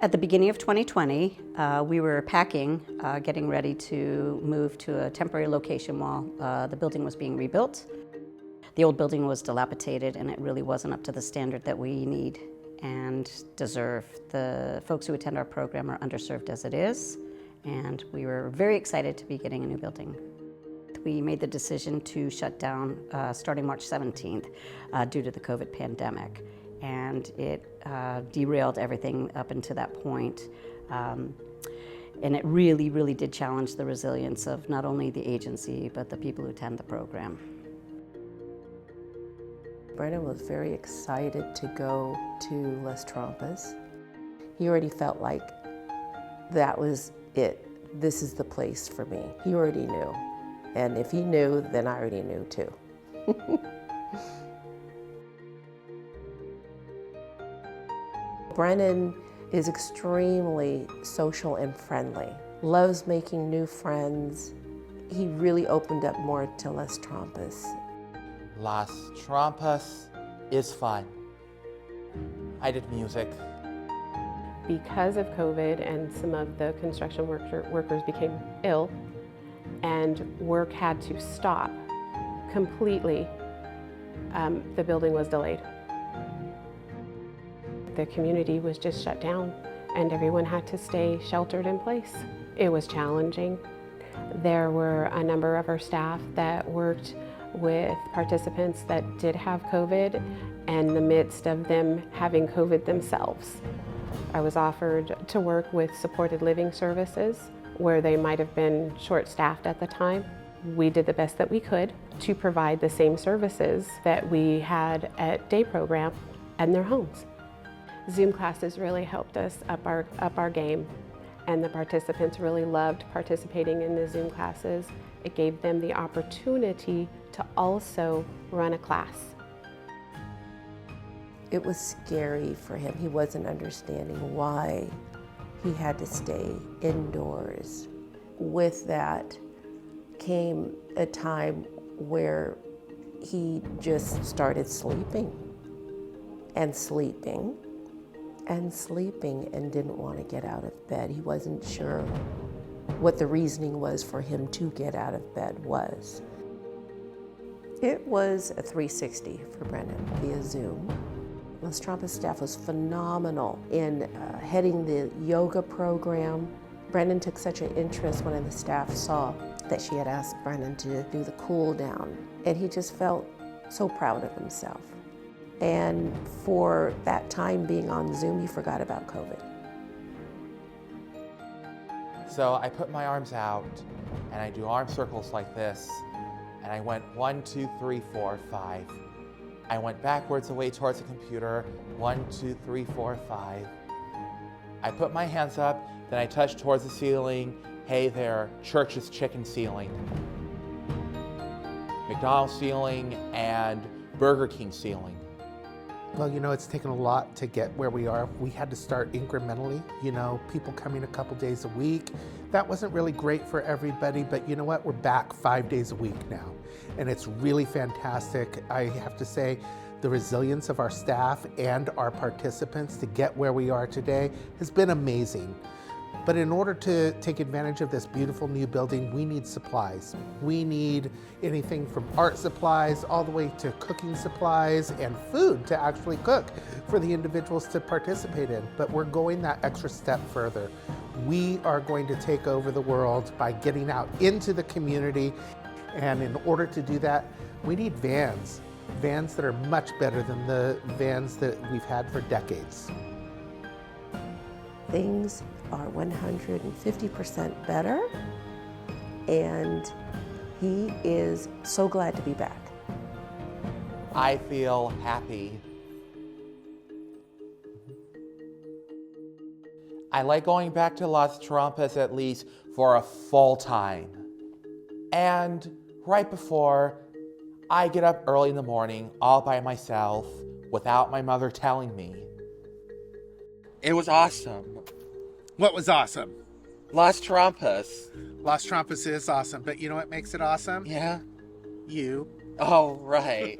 At the beginning of 2020, we were packing, getting ready to move to a temporary location while the building was being rebuilt. The old building was dilapidated and it really wasn't up to the standard that we need and deserve. The folks who attend our program are underserved as it is, and we were very excited to be getting a new building. We made the decision to shut down starting March 17th due to the COVID pandemic, and it derailed everything up until that point. And it really, really did challenge the resilience of not only the agency, but the people who attend the program. Brennan was very excited to go to Les Trompas. He already felt like that was it. This is the place for me. He already knew. And if he knew, then I already knew too. Brennan is extremely social and friendly, loves making new friends. He really opened up more to Les Trompas. Las Trompas is fun. I did music. Because of COVID and some of the construction workers became ill and work had to stop completely, the building was delayed. The community was just shut down and everyone had to stay sheltered in place. It was challenging. There were a number of our staff that worked with participants that did have COVID, and in the midst of them having COVID themselves. I was offered to work with supported living services where they might have been short-staffed at the time. We did the best that we could to provide the same services that we had at day program in their homes. Zoom classes really helped us up our game, and the participants really loved participating in the Zoom classes. It gave them the opportunity to also run a class. It was scary for him. He wasn't understanding why he had to stay indoors. With that came a time where he just started sleeping and sleeping and sleeping and didn't want to get out of bed. He wasn't sure what the reasoning was for him to get out of bed was. It was a 360 for Brennan via Zoom. Les Trompas staff was phenomenal in heading the yoga program. Brennan took such an interest when the staff saw that she had asked Brennan to do the cool down, and he just felt so proud of himself. And for that time being on Zoom, he forgot about COVID. So I put my arms out and I do arm circles like this, and I went 1, 2, 3, 4, 5. I went backwards away towards the computer, 1, 2, 3, 4, 5. I put my hands up, then I touched towards the ceiling. Hey there, Church's Chicken ceiling, McDonald's ceiling, and Burger King ceiling. Well, you know, it's taken a lot to get where we are. We had to start incrementally, you know, people coming a couple days a week. That wasn't really great for everybody, but you know what? We're back 5 days a week now, and it's really fantastic. I have to say, the resilience of our staff and our participants to get where we are today has been amazing. But in order to take advantage of this beautiful new building, we need supplies. We need anything from art supplies all the way to cooking supplies and food to actually cook for the individuals to participate in. But we're going that extra step further. We are going to take over the world by getting out into the community. And in order to do that, we need vans that are much better than the vans that we've had for decades. Things are 150% better, and he is so glad to be back. I feel happy. I like going back to Las Trompas at least for a full time. And right before, I get up early in the morning all by myself without my mother telling me. It was awesome. What was awesome? Las Trompas. Las Trompas is awesome, but you know what makes it awesome? Yeah? You. Oh, right.